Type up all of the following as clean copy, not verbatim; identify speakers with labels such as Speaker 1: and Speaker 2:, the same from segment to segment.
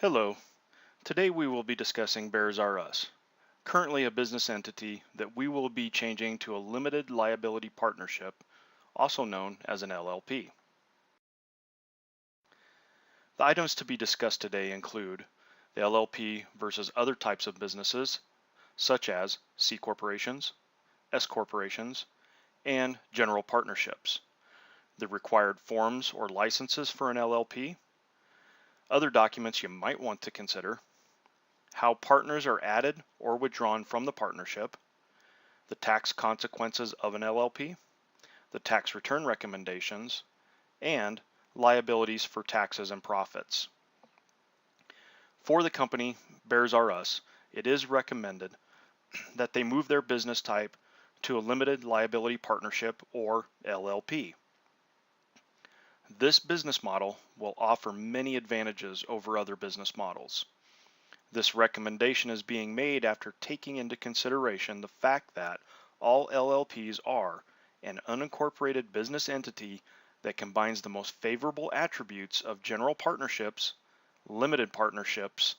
Speaker 1: Hello. Today we will be discussing Bears R Us, currently a business entity that we will be changing to a limited liability partnership, also known as an LLP. The items to be discussed today include the LLP versus other types of businesses, such as C corporations, S corporations, and general partnerships, the required forms or licenses for an LLP, other documents you might want to consider, how partners are added or withdrawn from the partnership, the tax consequences of an LLP, the tax return recommendations, and liabilities for taxes and profits. For the company Bears R Us, it is recommended that they move their business type to a limited liability partnership or LLP. This business model will offer many advantages over other business models. This recommendation is being made after taking into consideration the fact that all LLPs are an unincorporated business entity that combines the most favorable attributes of general partnerships, limited partnerships,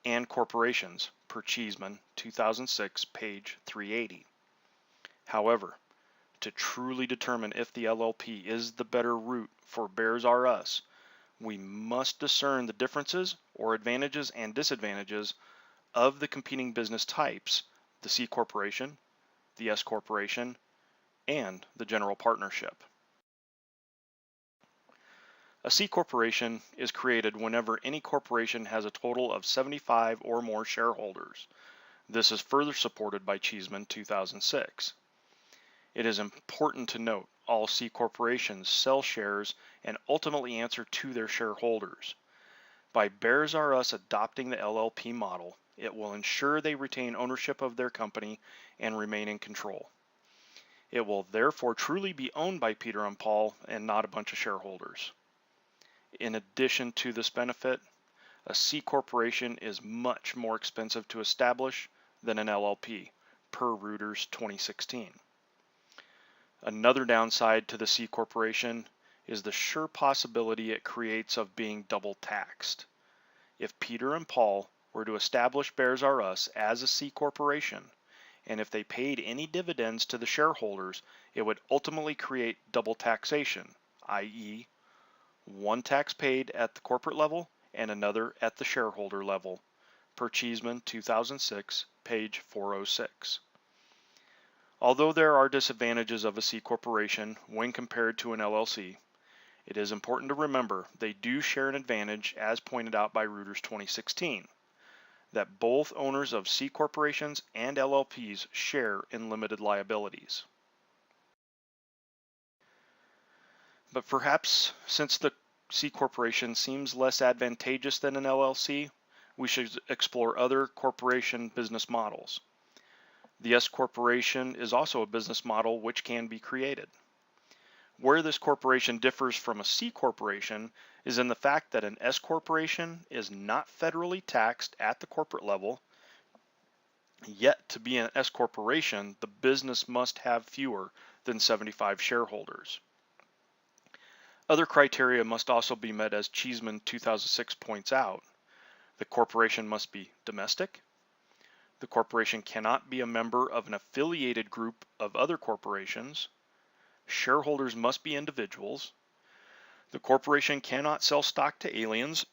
Speaker 1: and corporations per Cheeseman 2006, page 380. However, to truly determine if the LLP is the better route for Bears R Us, we must discern the differences or advantages and disadvantages of the competing business types, the C corporation, the S corporation, and the general partnership. A C corporation is created whenever any corporation has a total of 75 or more shareholders. This is further supported by Cheeseman 2006. It is important to note all C corporations sell shares and ultimately answer to their shareholders. By Bears R Us adopting the LLP model, it will ensure they retain ownership of their company and remain in control. It will therefore truly be owned by Peter and Paul and not a bunch of shareholders. In addition to this benefit, a C corporation is much more expensive to establish than an LLP, per Reuters 2016. Another downside to the C corporation is the sure possibility it creates of being double taxed. If Peter and Paul were to establish Bears R Us as a C corporation, and if they paid any dividends to the shareholders, it would ultimately create double taxation, i.e., one tax paid at the corporate level and another at the shareholder level, per Cheeseman 2006, page 406. Although there are disadvantages of a C corporation when compared to an LLC, it is important to remember they do share an advantage as pointed out by Reuters 2016, that both owners of C corporations and LLPs share in limited liabilities. But perhaps since the C corporation seems less advantageous than an LLC, we should explore other corporation business models. The S corporation is also a business model which can be created. Where this corporation differs from a C corporation is in the fact that an S corporation is not federally taxed at the corporate level, yet to be an S corporation, the business must have fewer than 75 shareholders. Other criteria must also be met, as Cheeseman 2006 points out. The corporation must be domestic. The corporation cannot be a member of an affiliated group of other corporations. Shareholders must be individuals. The corporation cannot sell stock to aliens.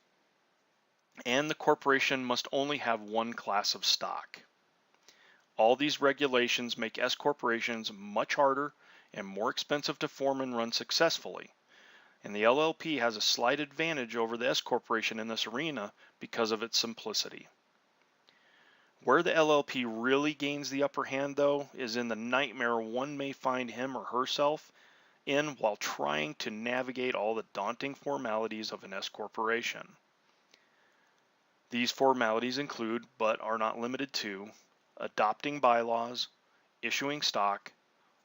Speaker 1: And the corporation must only have one class of stock. All these regulations make S corporations much harder and more expensive to form and run successfully. And the LLP has a slight advantage over the S corporation in this arena because of its simplicity. Where the LLP really gains the upper hand, though, is in the nightmare one may find him or herself in while trying to navigate all the daunting formalities of an S corporation. These formalities include, but are not limited to, adopting bylaws, issuing stock,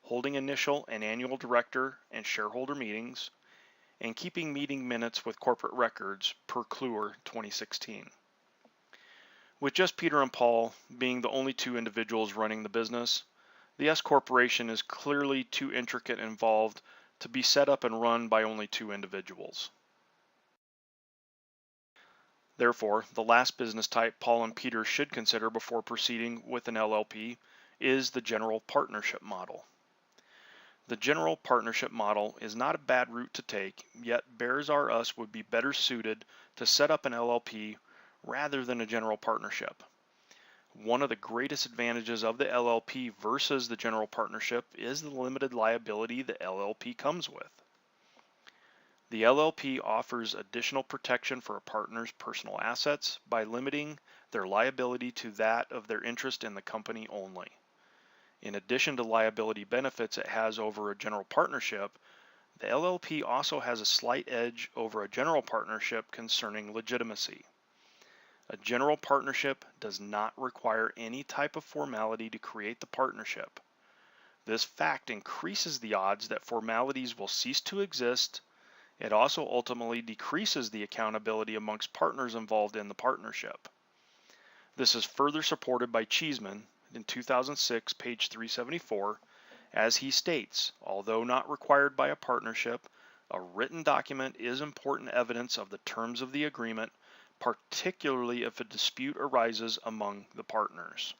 Speaker 1: holding initial and annual director and shareholder meetings, and keeping meeting minutes with corporate records per Kluwer 2016. With just Peter and Paul being the only two individuals running the business, the S corporation is clearly too intricate and involved to be set up and run by only two individuals. Therefore, the last business type Paul and Peter should consider before proceeding with an LLP is the general partnership model. The general partnership model is not a bad route to take, yet Bears R Us would be better suited to set up an LLP rather than a general partnership. One of the greatest advantages of the LLP versus the general partnership is the limited liability the LLP comes with. The LLP offers additional protection for a partner's personal assets by limiting their liability to that of their interest in the company only. In addition to liability benefits it has over a general partnership, the LLP also has a slight edge over a general partnership concerning legitimacy. A general partnership does not require any type of formality to create the partnership. This fact increases the odds that formalities will cease to exist. It also ultimately decreases the accountability amongst partners involved in the partnership. This is further supported by Cheeseman in 2006, page 374, as he states, although not required by a partnership, a written document is important evidence of the terms of the agreement, particularly if a dispute arises among the partners.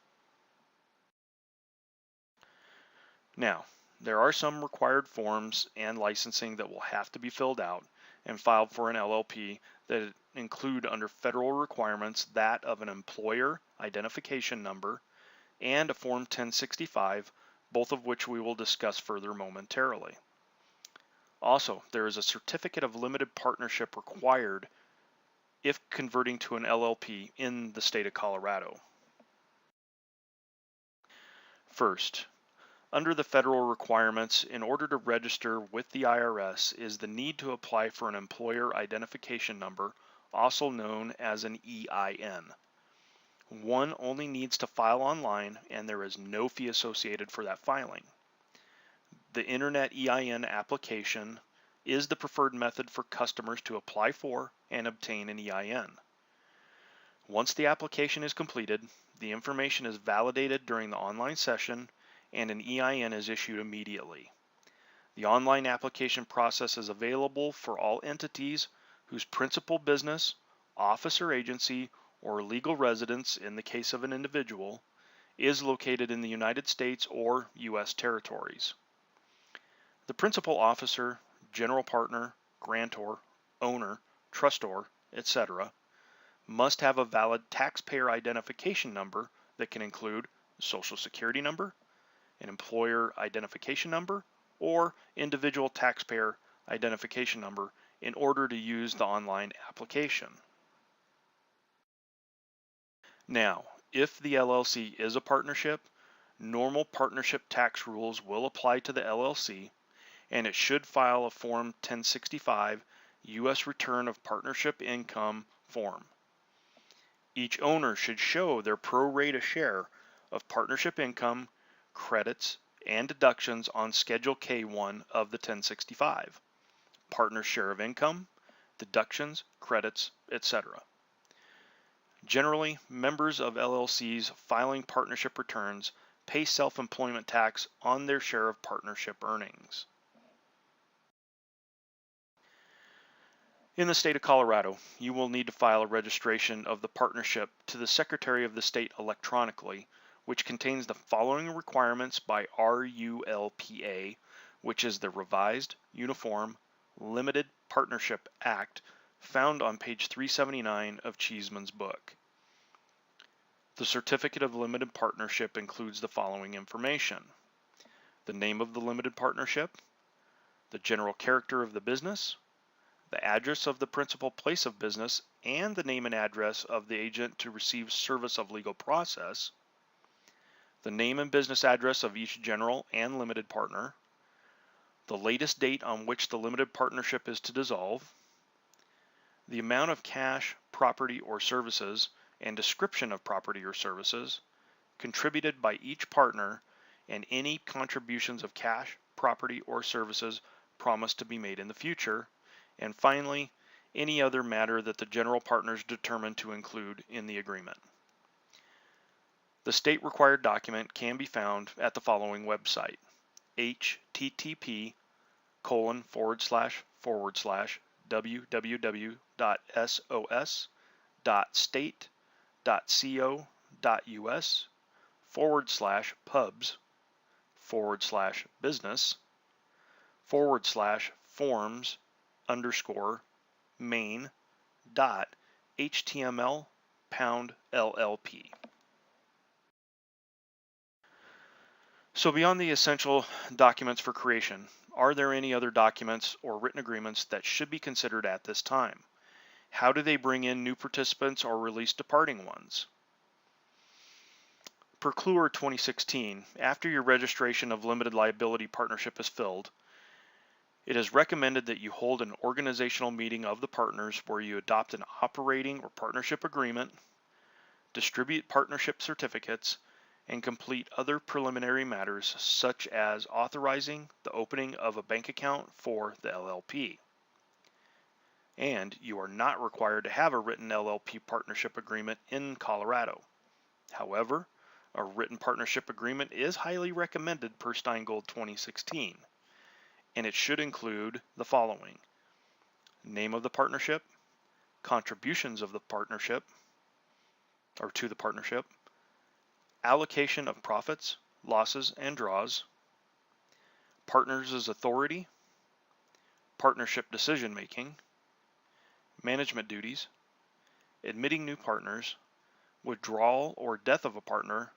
Speaker 1: Now, there are some required forms and licensing that will have to be filled out and filed for an LLP that include under federal requirements that of an employer identification number and a Form 1065, both of which we will discuss further momentarily. Also, there is a certificate of limited partnership required if converting to an LLP in the state of Colorado. First, under the federal requirements, in order to register with the IRS is the need to apply for an employer identification number, also known as an EIN. One only needs to file online and there is no fee associated for that filing. The Internet EIN application is the preferred method for customers to apply for and obtain an EIN. Once the application is completed, the information is validated during the online session and an EIN is issued immediately. The online application process is available for all entities whose principal business, office or agency, or legal residence in the case of an individual is located in the United States or U.S. territories. The principal officer, general partner, grantor, owner, trustor, etc. must have a valid taxpayer identification number that can include a Social Security number, an employer identification number, or individual taxpayer identification number in order to use the online application. Now, if the LLC is a partnership, normal partnership tax rules will apply to the LLC, and it should file a Form 1065 U.S. Return of Partnership Income form. Each owner should show their pro rata share of partnership income, credits, and deductions on Schedule K1 of the 1065, partner's share of income, deductions, credits, etc. Generally, members of LLCs filing partnership returns pay self-employment tax on their share of partnership earnings. In the state of Colorado, you will need to file a registration of the partnership to the Secretary of the State electronically, which contains the following requirements by RULPA, which is the Revised Uniform Limited Partnership Act, found on page 379 of Cheeseman's book. The Certificate of Limited Partnership includes the following information: the name of the limited partnership, the general character of the business, the address of the principal place of business, and the name and address of the agent to receive service of legal process, the name and business address of each general and limited partner, the latest date on which the limited partnership is to dissolve, the amount of cash, property, or services, and description of property or services contributed by each partner, and any contributions of cash, property, or services promised to be made in the future, and finally, any other matter that the general partners determine to include in the agreement. The state required document can be found at the following website: http://www.sos.gov pubs/business/main.html/LLP. So beyond the essential documents for creation, are there any other documents or written agreements that should be considered at this time? How do they bring in new participants or release departing ones? Per Kluwer 2016, after your registration of limited liability partnership is filled, it is recommended that you hold an organizational meeting of the partners where you adopt an operating or partnership agreement, distribute partnership certificates, and complete other preliminary matters such as authorizing the opening of a bank account for the LLP. And you are not required to have a written LLP partnership agreement in Colorado. However, a written partnership agreement is highly recommended per Steingold 2016, and it should include the following: name of the partnership, contributions of the partnership, or to the partnership, allocation of profits, losses, and draws, partners' authority, partnership decision making, management duties, admitting new partners, withdrawal or death of a partner,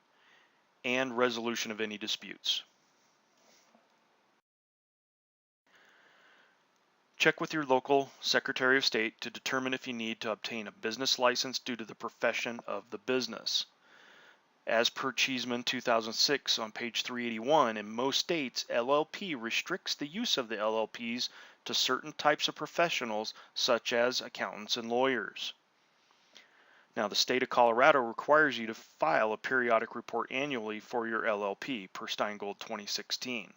Speaker 1: and resolution of any disputes. Check with your local Secretary of State to determine if you need to obtain a business license due to the profession of the business. As per Cheeseman 2006 on page 381, in most states, LLP restricts the use of the LLPs to certain types of professionals such as accountants and lawyers. Now, the state of Colorado requires you to file a periodic report annually for your LLP per Steingold 2016.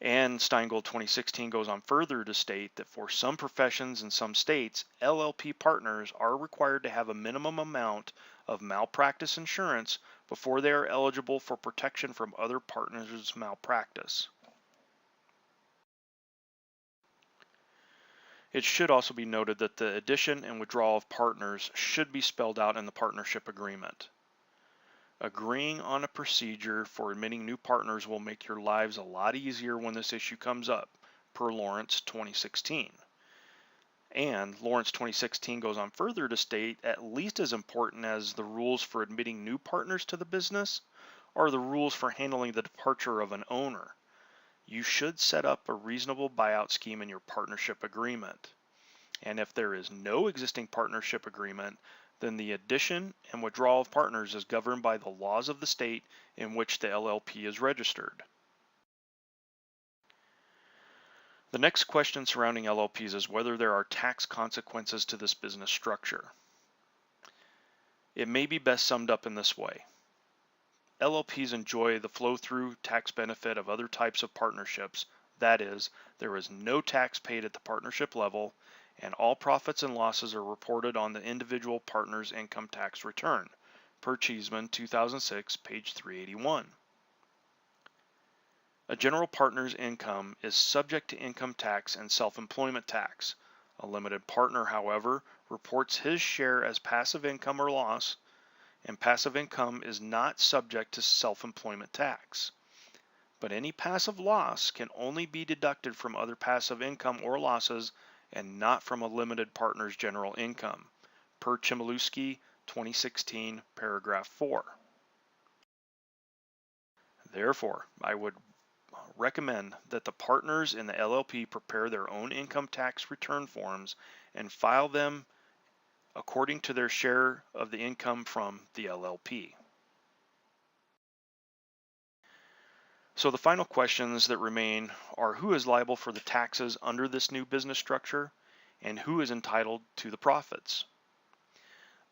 Speaker 1: And Steingold 2016 goes on further to state that for some professions in some states, LLP partners are required to have a minimum amount of malpractice insurance before they are eligible for protection from other partners' malpractice. It should also be noted that the addition and withdrawal of partners should be spelled out in the partnership agreement. Agreeing on a procedure for admitting new partners will make your lives a lot easier when this issue comes up, per Lawrence 2016. And Lawrence 2016 goes on further to state at least as important as the rules for admitting new partners to the business are the rules for handling the departure of an owner. You should set up a reasonable buyout scheme in your partnership agreement. And if there is no existing partnership agreement, then the addition and withdrawal of partners is governed by the laws of the state in which the LLP is registered. The next question surrounding LLPs is whether there are tax consequences to this business structure. It may be best summed up in this way. LLPs enjoy the flow-through tax benefit of other types of partnerships. That is, there is no tax paid at the partnership level, and all profits and losses are reported on the individual partner's income tax return, per Cheeseman 2006, page 381. A general partner's income is subject to income tax and self-employment tax. A limited partner, however, reports his share as passive income or loss, and passive income is not subject to self-employment tax. But any passive loss can only be deducted from other passive income or losses and not from a limited partner's general income, per Chmielewski 2016, paragraph 4. Therefore, I would recommend that the partners in the LLP prepare their own income tax return forms and file them according to their share of the income from the LLP. So the final questions that remain are who is liable for the taxes under this new business structure and who is entitled to the profits.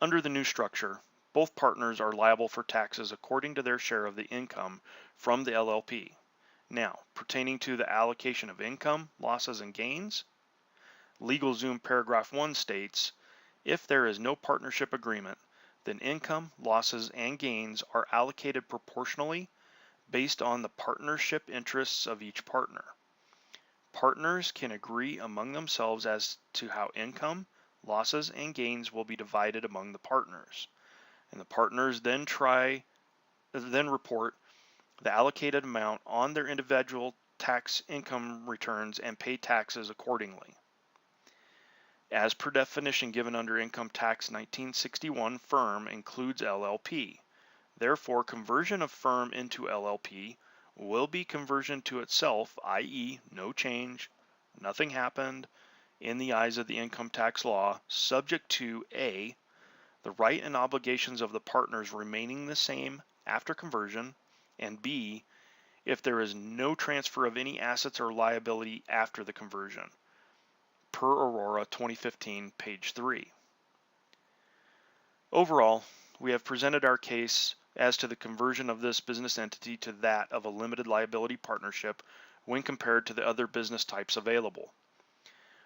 Speaker 1: Under the new structure, both partners are liable for taxes according to their share of the income from the LLP. Now, pertaining to the allocation of income, losses, and gains, LegalZoom paragraph 1 states, if there is no partnership agreement, then income, losses, and gains are allocated proportionally based on the partnership interests of each partner. Partners can agree among themselves as to how income, Losses and gains will be divided among the partners, and the partners then report the allocated amount on their individual tax income returns and pay taxes accordingly. As per definition given under Income Tax 1961, firm includes LLP. Therefore, conversion of firm into LLP will be conversion to itself, i.e., no change, nothing happened in the eyes of the income tax law, subject to A, the right and obligations of the partners remaining the same after conversion, and B, if there is no transfer of any assets or liability after the conversion. Per Aurora 2015, page 3. Overall, we have presented our case as to the conversion of this business entity to that of a limited liability partnership when compared to the other business types available.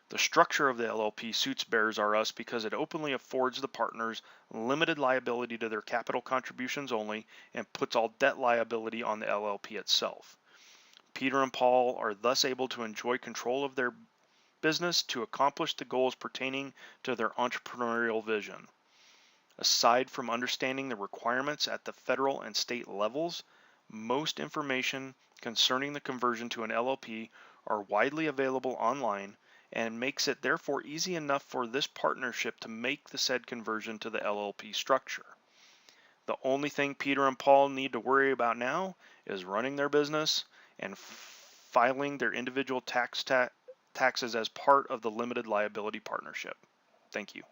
Speaker 1: The structure of the LLP suits Bears R Us because it openly affords the partners limited liability to their capital contributions only and puts all debt liability on the LLP itself. Peter and Paul are thus able to enjoy control of their business to accomplish the goals pertaining to their entrepreneurial vision. Aside from understanding the requirements at the federal and state levels, most information concerning the conversion to an LLP are widely available online and makes it therefore easy enough for this partnership to make the said conversion to the LLP structure. The only thing Peter and Paul need to worry about now is running their business and filing their individual taxes as part of the limited liability partnership. Thank you.